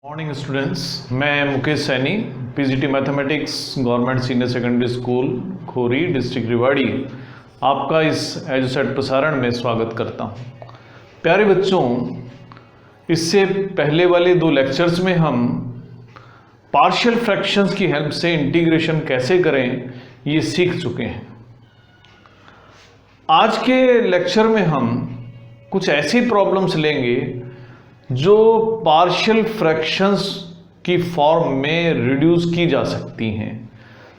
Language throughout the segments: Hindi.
मॉर्निंग स्टूडेंट्स, मैं Mukesh Saini, PGT mathematics government senior secondary school Khori district Rewari आपका इस एजुसेट प्रसारण में स्वागत करता हूं। प्यारे बच्चों, इससे पहले वाले 2 लेक्चर्स में हम पार्शियल फ्रैक्शंस की हेल्प से इंटीग्रेशन कैसे करें ये सीख चुके हैं। आज के लेक्चर में हम कुछ ऐसी प्रॉब्लम्स लेंगे जो पार्शियल फ्रैक्शंस की फॉर्म में रिड्यूस की जा सकती हैं।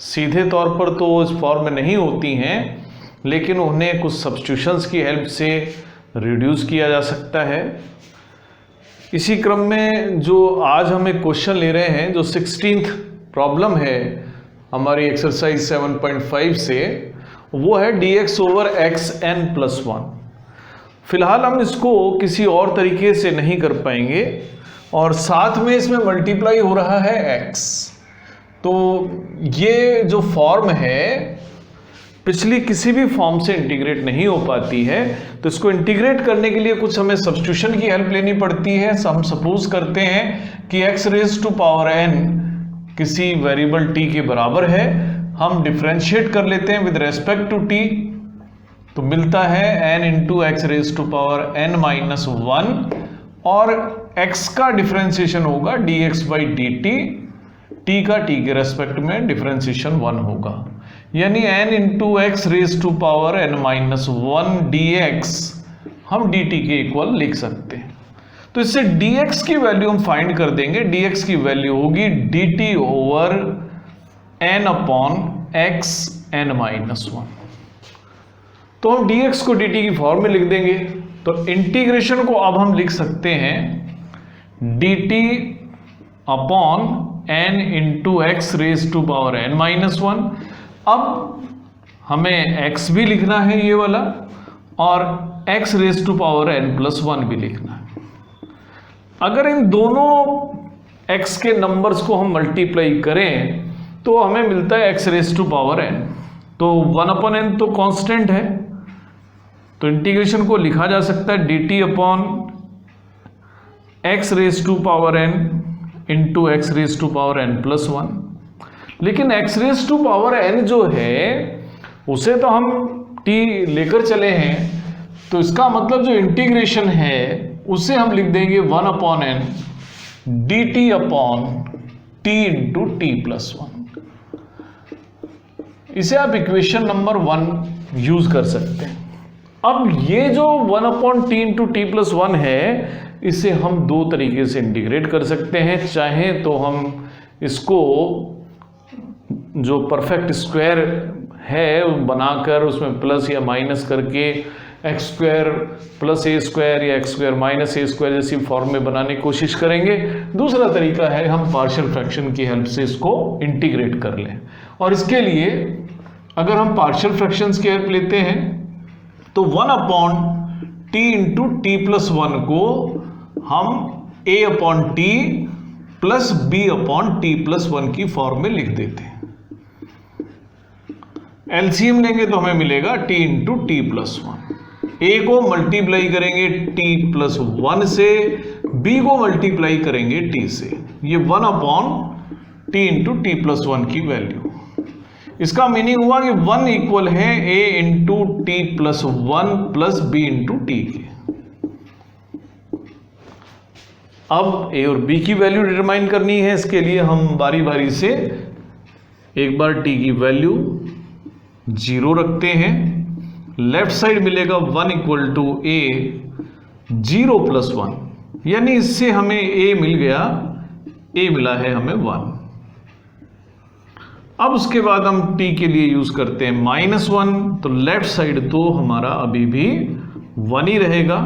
सीधे तौर पर तो इस फॉर्म में नहीं होती हैं, लेकिन उन्हें कुछ सब्स्टिट्यूशंस की हेल्प से रिड्यूस किया जा सकता है। इसी क्रम में जो आज हम एक क्वेश्चन ले रहे हैं, जो 16th प्रॉब्लम है हमारी एक्सरसाइज 7.5 से, वो है dx ओवर xn + 1। फिलहाल हम इसको किसी और तरीके से नहीं कर पाएंगे और साथ में इसमें मल्टीप्लाई हो रहा है x। तो ये जो फॉर्म है पिछली किसी भी फॉर्म से इंटीग्रेट नहीं हो पाती है, तो इसको इंटीग्रेट करने के लिए कुछ हमें सब्स्टिट्यूशन की हेल्प लेनी पड़ती है। हम सपोज करते हैं कि x⁻n किसी वेरिएबल t के बराबर है। हम डिफरेंशिएट कर लेते हैं विद रेस्पेक्ट टू t, तो मिलता है n × x⁻n - 1 और x का डिफरेंशिएशन होगा dx/dt, t का t के रेस्पेक्ट में डिफरेंशिएशन 1 होगा, यानी n × x⁻n - 1 dx हम dt के इक्वल लिख सकते हैं। तो इससे dx की वैल्यू हम फाइंड कर देंगे। dx की वैल्यू होगी dt ओवर n/xn - 1। तो हम dx को dt की फॉर्म में लिख देंगे। तो इंटीग्रेशन को अब हम लिख सकते हैं dt अपॉन n × x⁻n - 1। अब हमें x भी लिखना है ये वाला, और x⁻n + 1 भी लिखना है। अगर इन दोनों x के नंबर्स को हम मल्टीप्लाई करें तो हमें मिलता है x⁻n। तो 1/n तो कांस्टेंट है, तो इंटीग्रेशन को लिखा जा सकता है dt अपॉन x⁻n × x⁻n + 1। लेकिन x⁻n जो है उसे तो हम t लेकर चले हैं, तो इसका मतलब जो इंटीग्रेशन है उसे हम लिख देंगे 1/n dt upon t × t + 1। इसे आप इक्वेशन नंबर 1 यूज कर सकते हैं। अब ये जो 1/t × t + 1 है, इसे हम 2 तरीके से इंटीग्रेट कर सकते हैं। चाहे तो हम इसको जो परफेक्ट स्क्वायर है बनाकर उसमें प्लस या माइनस करके x² + a² या x² - a² जैसी फॉर्म में बनाने की कोशिश करेंगे। दूसरा तरीका है हम पार्शियल फ्रैक्शन की हेल्प से इसको इंटीग्रेट कर लें। और इसके लिए अगर हम पार्शियल फ्रैक्शंस की हेल्प लेते हैं तो 1/t × t + 1 को हम a/t + b/t + 1 की फॉर्म में लिख देते हैं। एलसीएम लेंगे तो हमें मिलेगा t × t + 1। a को मल्टीप्लाई करेंगे t + 1 से, b को मल्टीप्लाई करेंगे t से। ये 1/t × t + 1 की वैल्यू। इसका मीनिंग हुआ कि 1 इक्वल है a × t + 1 + b × t के। अब a और b की वैल्यू डिटरमाइन करनी है। इसके लिए हम बारी बारी से एक बार t की वैल्यू 0 रखते हैं। लेफ्ट साइड मिलेगा 1 = a 0 + 1, यानी इससे हमें a मिल गया, a मिला है हमें 1। अब उसके बाद हम t के लिए यूज करते हैं -1, तो लेफ्ट साइड तो हमारा अभी भी 1 ही रहेगा।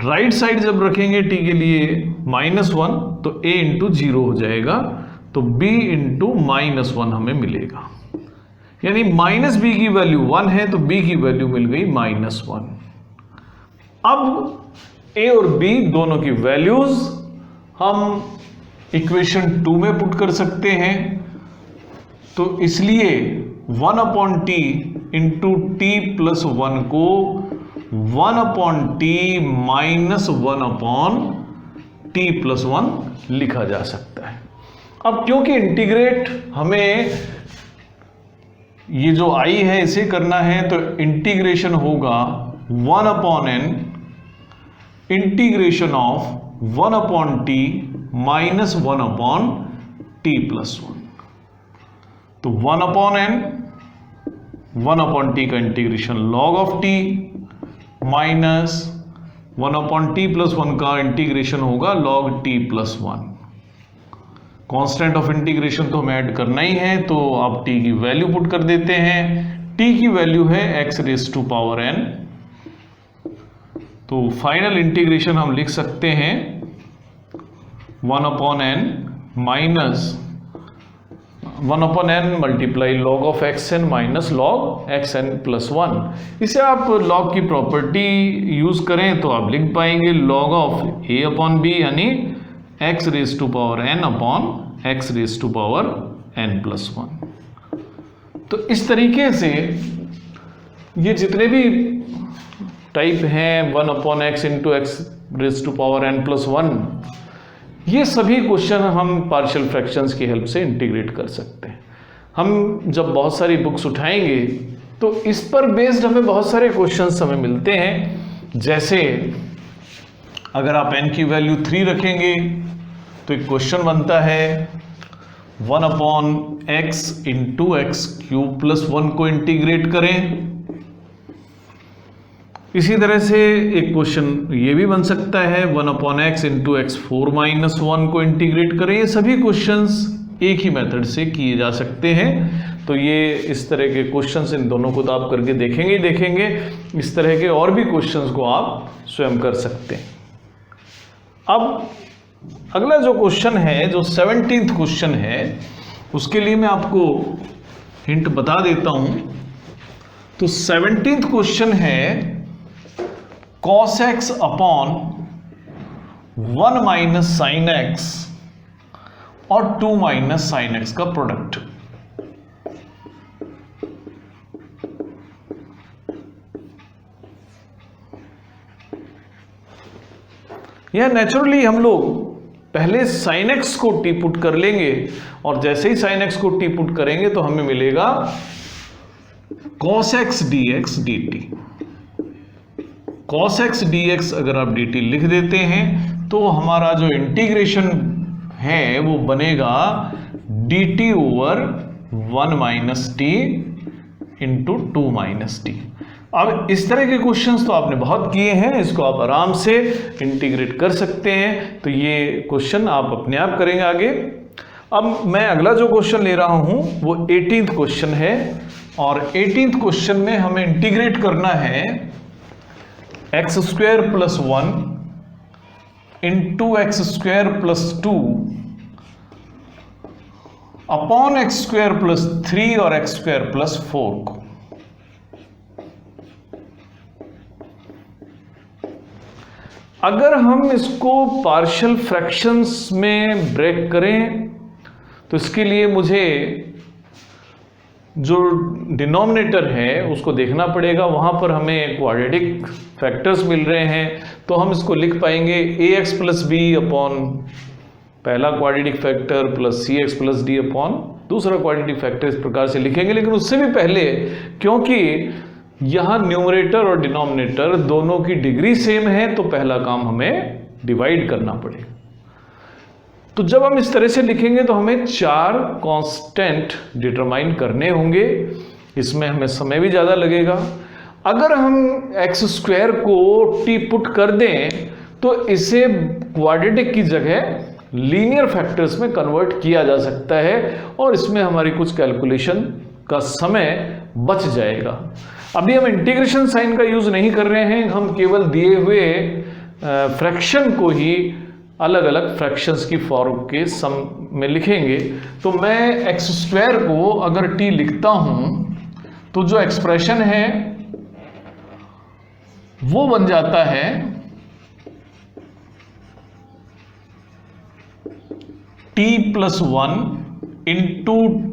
राइट साइड जब रखेंगे t के लिए -1 तो a × 0 हो जाएगा, तो b × -1 हमें मिलेगा, यानी -b की वैल्यू 1 है तो b की वैल्यू मिल गई -1। अब a और b दोनों की वैल्यूज हम इक्वेशन 2 में पुट कर सकते हैं। तो इसलिए 1/t × t + 1 को 1/t - 1/t t+1 लिखा जा सकता है। अब क्योंकि इंटीग्रेट हमें ये जो i है इसे करना है, तो इंटीग्रेशन होगा 1/n integration of 1/t minus 1/t+1। तो 1/n 1/t का integration log of t minus 1/t+1 का इंटीग्रेशन होगा log t+1। Constant of integration तो हमें ऐड करना ही है, तो आप t की वैल्यू पुट कर देते हैं। t की वैल्यू है x⁴n। तो फाइनल इंटीग्रेशन हम लिख सकते हैं 1/n minus 1/n multiply log of xn minus log xn+1। इसे आप log की प्रॉपर्टी यूज करें तो आप लिख पाएंगे log ऑफ a/b यानी x⁴n/x⁴n+1। तो इस तरीके से ये जितने भी टाइप हैं 1/x × x⁴n+1, ये सभी क्वेश्चन हम पार्शियल फ्रैक्शंस की हेल्प से इंटीग्रेट कर सकते हैं। हम जब बहुत सारी बुक्स उठाएंगे तो इस पर बेस्ड हमें बहुत सारे क्वेश्चंस हमें मिलते हैं। जैसे अगर आप n की वैल्यू 3 रखेंगे तो एक क्वेश्चन बनता है 1/x × x³ + 1 को इंटीग्रेट करें। इसी तरह से एक क्वेश्चन ये भी बन सकता है 1/x × x4-1 को इंटीग्रेट करें। ये सभी क्वेश्चंस एक ही मेथड से किए जा सकते हैं। तो ये इस तरह के क्वेश्चंस इन दोनों को तो आप करके देखेंगे। इस तरह के और भी क्वेश्चंस को आप स्वयं कर सकते हैं। अब अगला जो क्वेश्चन है, जो 17th क्वेश्चन है, उसके लिए मैं आपको हिंट बता देता हूं। तो 17th क्वेश्चन है cos x upon 1 - sin x और 2 - sin x का प्रोडक्ट। यह नेचुरली हम लोग पहले sin x को t पुट कर लेंगे और जैसे ही sin x को t पुट करेंगे तो हमें मिलेगा cos x dx dt। cos x dx अगर आप dt लिख देते हैं तो हमारा जो इंटीग्रेशन है वो बनेगा dt/1 - t × 2 - t। अब इस तरह के क्वेश्चंस तो आपने बहुत किए हैं, इसको आप आराम से इंटीग्रेट कर सकते हैं। तो ये क्वेश्चन आप अपने आप करेंगे आगे। अब मैं अगला जो क्वेश्चन ले रहा हूं वो 18th क्वेश्चन है और 18th क्वेश्चन में हमें इंटीग्रेट करना है x² + 1 × x² + 2 अपॉन x² + 3 और x² + 4 को। अगर हम इसको पार्शियल फ्रैक्शंस में ब्रेक करें तो इसके लिए मुझे जो डिनोमिनेटर है उसको देखना पड़ेगा। वहां पर हमें क्वाड्रेटिक फैक्टर्स मिल रहे हैं, तो हम इसको लिख पाएंगे ax + b अपॉन पहला quadratic factor plus cx + d upon दूसरा क्वाड्रेटिक फैक्टर। इस प्रकार से लिखेंगे। लेकिन उससे भी पहले, क्योंकि यहां न्यूमरेटर और डिनोमिनेटर दोनों की डिग्री सेम है, तो पहला काम हमें डिवाइड करना पड़ेगा। तो जब हम इस तरह से लिखेंगे तो हमें 4 कांस्टेंट डिटरमाइन करने होंगे। इसमें हमें समय भी ज़्यादा लगेगा। अगर हम x² को t पुट कर दें तो इसे क्वाड्रेटिक की जगह लीनियर फैक्टर्स में कन्वर्ट किया जा सकता है और इसमें हमारी कुछ कैलकुलेशन का समय बच जाएगा। अभी हम इंटीग्रेशन साइन का यूज नहीं कर रहे हैं, हम केवल दिए हुए फ्रैक्शन को ही अलग अलग फ्रैक्शंस की फॉर्म के सम में लिखेंगे। तो मैं x² को अगर t लिखता हूं तो जो एक्सप्रेशन है वो बन जाता है t + 1 ×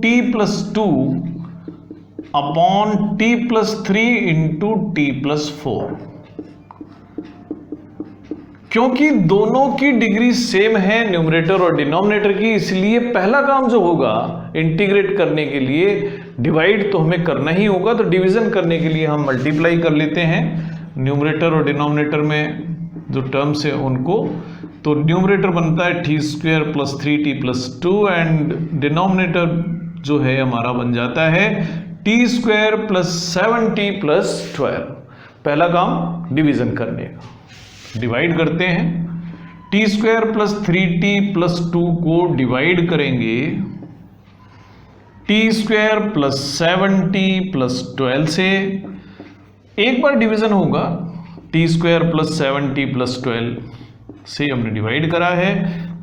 t + 2 upon t + 3 × t + 4। क्योंकि दोनों की डिग्री सेम है न्यूमरेटर और डिनोमिनेटर की, इसलिए पहला काम जो होगा इंटीग्रेट करने के लिए, डिवाइड तो हमें करना ही होगा, तो डिवीजन करने के लिए हम मल्टीप्लाई कर लेते हैं न्यूमरेटर और डिनोमिनेटर में जो टर्म्स है उनको। तो न्यूमरेटर बनता है T square plus 3t plus 2 and denominator जो है हमारा बन जाता है T square plus 7t plus 12। पहला काम डिवीजन करने का, डिवाइड करते हैं। T square plus 3t plus 2 को डिवाइड करेंगे T square plus 7t plus 12 से। एक बार डिवीजन होगा T square plus 7t plus 12 से हमने डिवाइड करा है,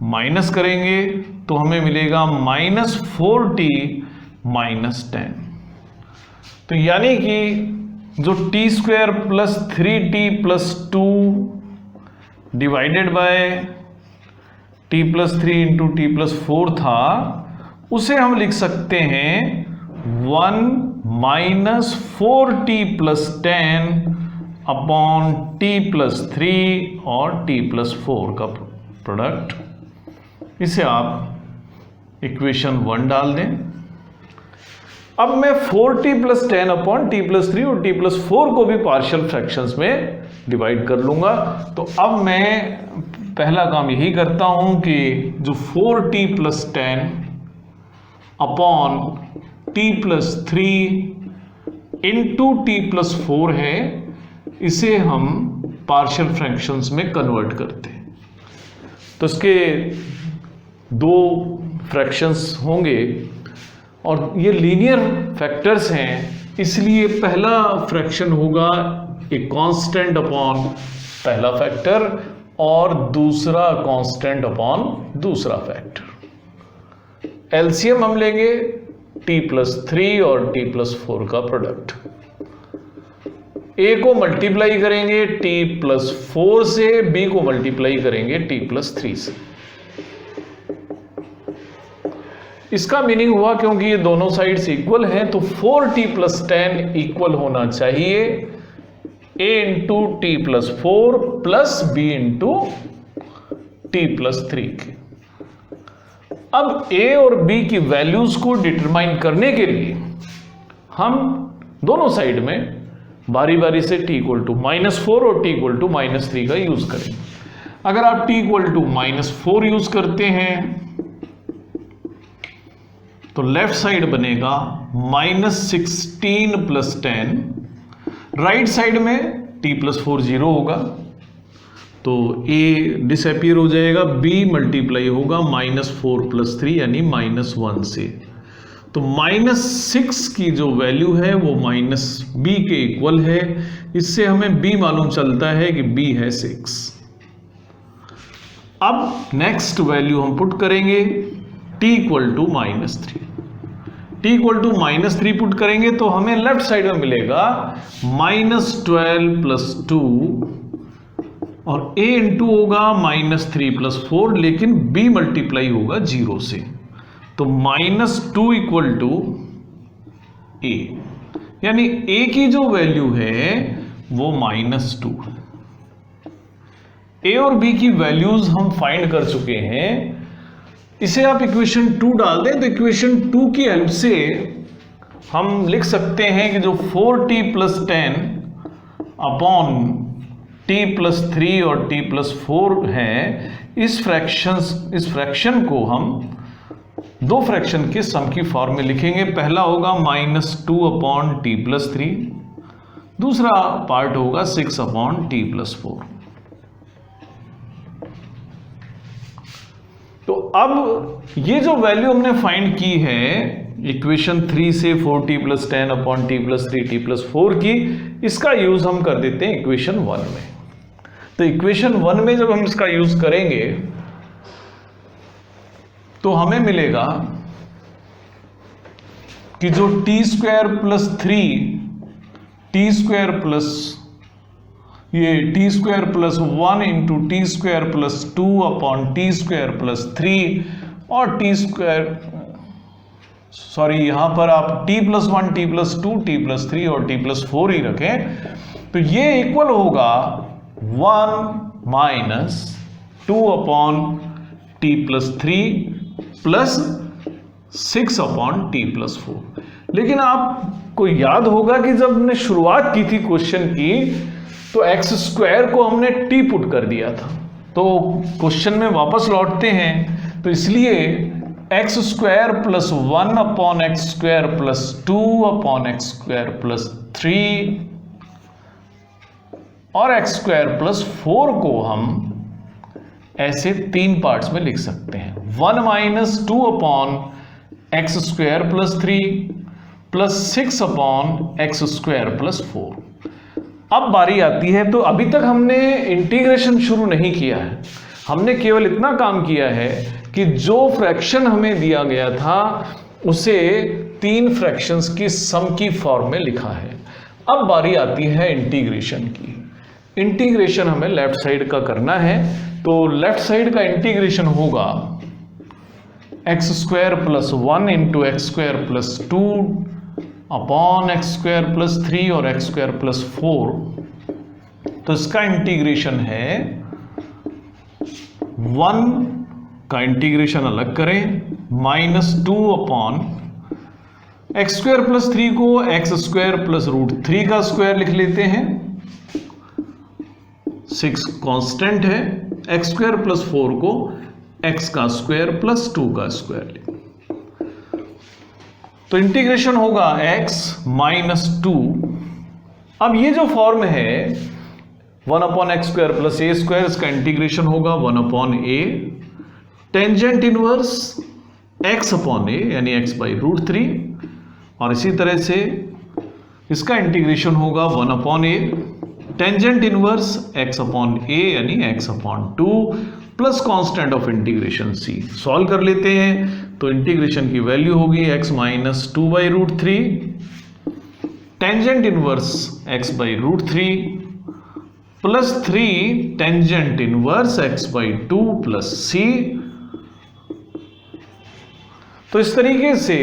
माइनस करेंगे तो हमें मिलेगा माइनस 4t माइनस 10। तो यानी कि जो t square plus 3t plus 2 divided by t plus 3 into T plus 4 था, उसे हम लिख सकते हैं 1 minus 4t plus 10 upon t plus 3 और t प्लस 4 का प्रोडक्ट। इसे आप इक्वेशन 1 डाल दें। अब मैं 4t plus 10 upon t plus 3 और t प्लस 4 को भी पार्शियल फ्रैक्शंस में डिवाइड कर लूंगा। तो अब मैं पहला काम यही करता हूं कि जो 4t plus 10 upon t plus 3 into t plus 4 है, इसे हम पार्शियल फ्रैक्शंस में कन्वर्ट करते हैं। तो इसके दो फ्रैक्शंस होंगे और ये लीनियर फैक्टर्स हैं, इसलिए पहला फ्रैक्शन होगा एक कांस्टेंट अपॉन पहला फैक्टर और दूसरा कांस्टेंट अपॉन दूसरा फैक्टर। एलसीएम हम लेंगे t प्लस 3 और t प्लस 4 का प्रोडक्ट। a को मल्टीप्लाई करेंगे t प्लस 4 से, b को मल्टीप्लाई करेंगे t प्लस 3 से। इसका मीनिंग हुआ क्योंकि ये दोनों साइड्स इक्वल हैं तो 4t प्लस 10 इक्वल होना चाहिए a into T plus 4 plus b into T plus 3 के। अब a और b की वैल्यूज को डिटरमाइन करने के लिए हम दोनों साइड में बारी बारी से t इक्वल टू -4 और t इक्वल टू -3 का यूज करेंगे। अगर आप t इक्वल टू -4 यूज करते हैं तो लेफ्ट साइड बनेगा -16 प्लस 10, राइट साइड में t प्लस 4 0 होगा तो a डिसअपीयर हो जाएगा, b मल्टीप्लाई होगा -4 प्लस 3 यानी -1 से। तो -6 की जो वैल्यू है वो -b के इक्वल है। इससे हमें b मालूम चलता है कि b है 6। अब नेक्स्ट वैल्यू हम पुट करेंगे t equal to -3। t equal to -3 put करेंगे तो हमें लेफ्ट साइड में मिलेगा -12 प्लस 2 और a इंटू होगा -3 प्लस 4, लेकिन b मल्टीप्लाई होगा 0 से। तो -2 इक्वल टू a, यानी a की जो वैल्यू है वो -2 है। a और b की वैल्यूज हम फाइंड कर चुके हैं। इसे आप इक्वेशन 2 डाल दें तो इक्वेशन 2 की हेल्प से हम लिख सकते हैं कि जो 4t plus 10 upon t plus 3 और t प्लस 4 है, इस फ्रैक्शन को हम दो फ्रैक्शन के सम की फॉर्म में लिखेंगे। पहला होगा -2 अपॉन t प्लस 3, दूसरा पार्ट होगा 6 अपॉन t प्लस 4। तो अब ये जो वैल्यू हमने फाइंड की है इक्वेशन 3 से 4t plus 10 upon t plus 3 t plus 4 की, इसका यूज हम कर देते हैं इक्वेशन 1 में। तो इक्वेशन 1 में जब हम इसका यूज करेंगे तो हमें मिलेगा कि जो t square plus 3 t square plus ये t square plus 1 into t square plus 2 upon t square plus 3 और टी स्क्वायर यहां पर आप t plus 1 t plus 2 t plus 3 और t प्लस 4 ही रखें तो ये इक्वल होगा 1 minus 2 upon T plus 3 plus 6 upon T plus 4। लेकिन आपको याद होगा कि जब हमने शुरुआत की थी क्वेश्चन की तो एक्स स्क्वायर को हमने टी पुट कर दिया था। तो क्वेश्चन में वापस लौटते हैं, तो इसलिए x square plus 1 upon x square plus 2 upon x square plus 3 और एक्स स्क्वायर प्लस 4 को हम ऐसे 3 पार्ट्स में लिख सकते हैं। 1 minus 2 upon x square plus 3 plus 6 upon x square plus 4। अब बारी आती है, तो अभी तक हमने इंटीग्रेशन शुरू नहीं किया है, हमने केवल इतना काम किया है कि जो फ्रैक्शन हमें दिया गया था उसे 3 फ्रैक्शंस की सम की फॉर्म में लिखा है। अब बारी आती है इंटीग्रेशन की। इंटीग्रेशन हमें लेफ्ट साइड का करना है, तो लेफ्ट साइड का इंटीग्रेशन होगा x square plus 1 into x square plus 2 upon x square plus 3 और एक्स स्क्वायर प्लस 4। तो इसका इंटीग्रेशन है 1 का इंटीग्रेशन अलग करें, minus 2 upon x square plus 3 को एक्स स्क्वायर प्लस रूट 3 का स्क्वायर लिख लेते हैं, 6 कांस्टेंट है, एक्स स्क्वायर प्लस 4 को एक्स का स्क्वायर प्लस 2 का स्क्वायर लिख। तो इंटीग्रेशन होगा x माइनस 2। अब ये जो फॉर्म है 1 अपॉन एक्स स्क्वायर प्लस ए स्क्वायर, इसका इंटीग्रेशन होगा 1 upon A tangent inverse x upon A यानी x बाई रूट 3, और इसी तरह से इसका इंटीग्रेशन होगा 1 upon A tangent inverse x upon A यानी x upon 2 plus constant of integration c। Solve कर लेते हैं, तो इंटीग्रेशन की वैल्यू होगी x minus 2 by root 3 tangent inverse x by root 3 plus 3 tangent inverse x by 2 plus c। तो इस तरीके से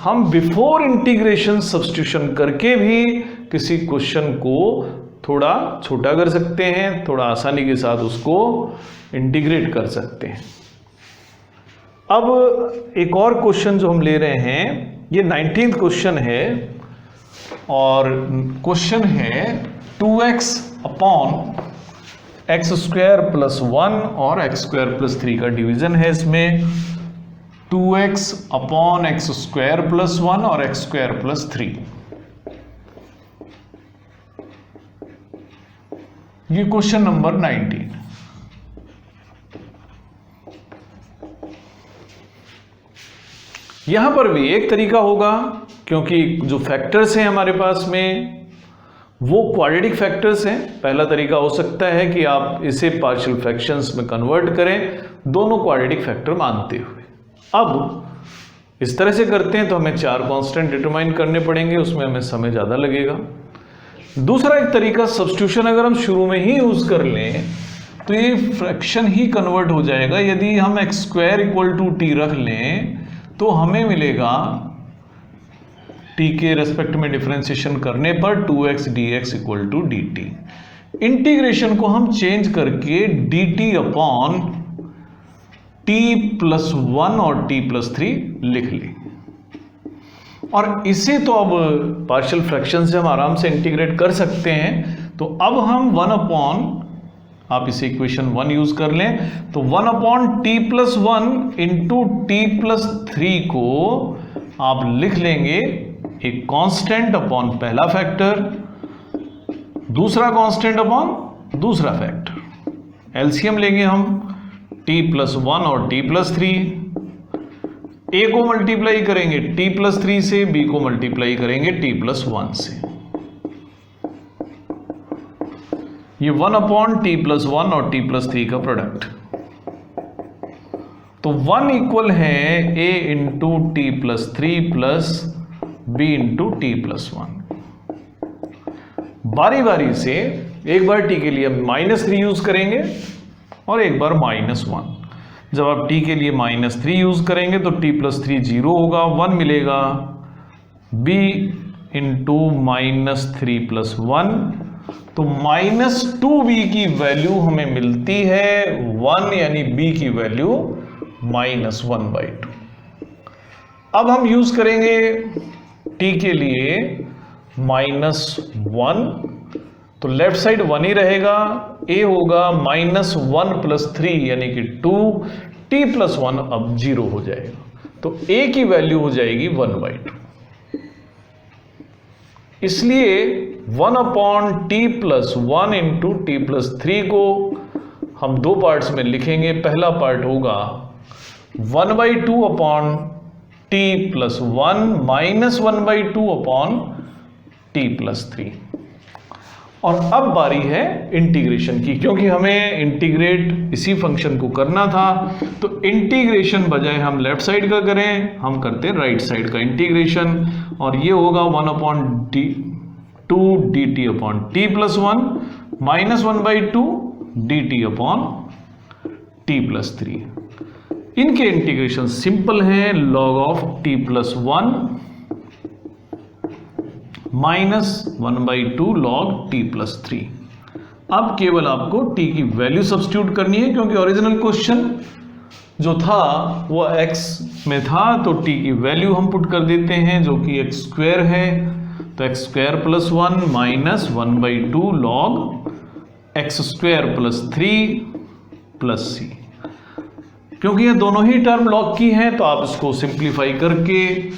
हम बिफोर इंटीग्रेशन सब्स्टिट्यूशन करके भी किसी क्वेश्चन को थोड़ा छोटा कर सकते हैं, थोड़ा आसानी के साथ उसको इंटीग्रेट कर सकते हैं। अब एक और क्वेश्चन जो हम ले रहे हैं, ये 19th क्वेश्चन है, और क्वेश्चन है 2x upon x square plus 1 और एक्स स्क्वायर प्लस 3 का डिवीजन है इसमें। 2x upon x square plus 1 और एक्स स्क्वायर प्लस 3। ये क्वेश्चन नंबर 19। यहां पर भी एक तरीका होगा, क्योंकि जो फैक्टर्स हैं हमारे पास में वो क्वाड्रेटिक फैक्टर्स हैं। पहला तरीका हो सकता है कि आप इसे पार्शियल फ्रैक्शंस में कन्वर्ट करें, दोनों क्वाड्रेटिक फैक्टर मानते हुए। अब इस तरह से करते हैं तो हमें 4 कांस्टेंट डिटरमाइन करने पड़ेंगे, उसमें हमें समय ज़्यादा लगेगा। दूसरा एक तरीका सब्स्टिट्यूशन अगर हम शुरू में ही यूज़ कर लें तो ये फ्रैक्शन ही कन्वर्ट हो जाएगा। यदि हम x square equal to t रख लें तो हमें मिलेगा टी के रेस्पेक्ट में डिफरेंशिएशन करने पर 2x dx equal to d t. Integration को हम चेंज करके dt अपॉन t प्लस 1 और t प्लस 3 लिख लें, और इसे तो अब पार्शियल फ्रैक्शन से हम आराम से इंटीग्रेट कर सकते हैं। तो अब हम 1 अपॉन, आप इसे इक्वेशन 1 यूज कर लें, तो 1 upon T plus 1 into T plus 3 को आप लिख लेंगे एक कांस्टेंट अपॉन पहला फैक्टर, दूसरा कांस्टेंट अपॉन दूसरा फैक्टर। एलसीएम लेंगे हम t प्लस 1 और t प्लस 3, a को मल्टीप्लाई करेंगे t प्लस 3 से, b को मल्टीप्लाई करेंगे t प्लस 1 से। ये 1 अपॉन टी प्लस 1 और t प्लस 3 का प्रोडक्ट, तो 1 इक्वल है a into T plus 3 plus b into T plus 1। बारी बारी से एक बार t के लिए -3 यूज करेंगे और एक बार -1। जब आप t के लिए -3 यूज करेंगे तो t प्लस 3 0 होगा, 1 मिलेगा, b इंटू -3 प्लस 1 तो -2b की वैल्यू हमें मिलती है 1, यानी b की वैल्यू -1/2। अब हम यूज करेंगे t के लिए -1, तो लेफ्ट साइड 1 ही रहेगा, a होगा -1 + 3 यानी कि 2, t + 1 अब 0 हो जाएगा, तो a की वैल्यू हो जाएगी 1/2। इसलिए 1/t + 1 × t + 3 को हम दो पार्ट्स में लिखेंगे। पहला पार्ट होगा 1/2t + 1 -1/2t + 3। और अब बारी है इंटीग्रेशन की, क्योंकि हमें इंटीग्रेट इसी फंक्शन को करना था, तो इंटीग्रेशन बजाय हम लेफ्ट साइड का करें, हम करते हैं राइट साइड का इंटीग्रेशन, और ये होगा 1/2 dt/t + 1 -1/2 dt/t + 3। इनके इंटीग्रेशन सिंपल हैं, log of t + 1 -1/2 log t + 3। अब केवल आपको t की वैल्यू सब्स्टिट्यूट करनी है, क्योंकि ओरिजिनल क्वेश्चन जो था वो x में था, तो t की वैल्यू हम पुट कर देते हैं जो कि x² है, तो x² + 1 -1/2 log x² + 3 + c। क्योंकि ये दोनों ही टर्म लॉग की हैं, तो आप इसको सिंप्लीफाई करके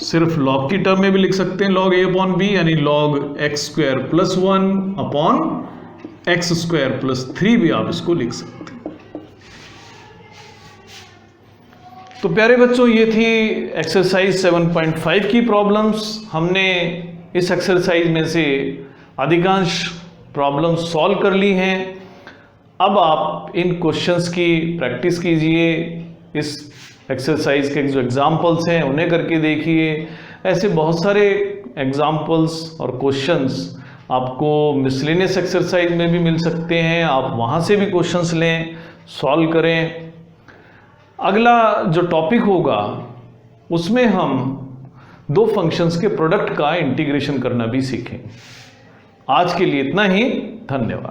सिर्फ लॉग की टर्म में भी लिख सकते हैं, log a/b, यानी log x² + 1 x² + 3 भी आप इसको लिख सकते हैं। तो प्यारे बच्चों, ये थी एक्सरसाइज 7.5 की प्रॉब्लम्स। हमने इस एक्सरसाइज में से अधिकांश प्रॉब्लम्स सॉल्व कर ली हैं। अब आप इन क्वेश्चंस की प्रैक्टिस कीजिए, इस एक्सरसाइज के जो एग्जाम्पल्स हैं उन्हें करके देखिए। ऐसे बहुत सारे एग्जाम्पल्स और क्वेश्चंस आपको मिसलेनियस एक्सरसाइज में भी मिल सकते हैं, आप वहाँ से भी क्वेश्चंस लें, सॉल्व करें। अगला जो टॉपिक होगा उसमें हम दो फंक्शंस के प्रोडक्ट का इंटीग्रेशन करना भी सीखें। आज के लिए इतना ही, धन्यवाद।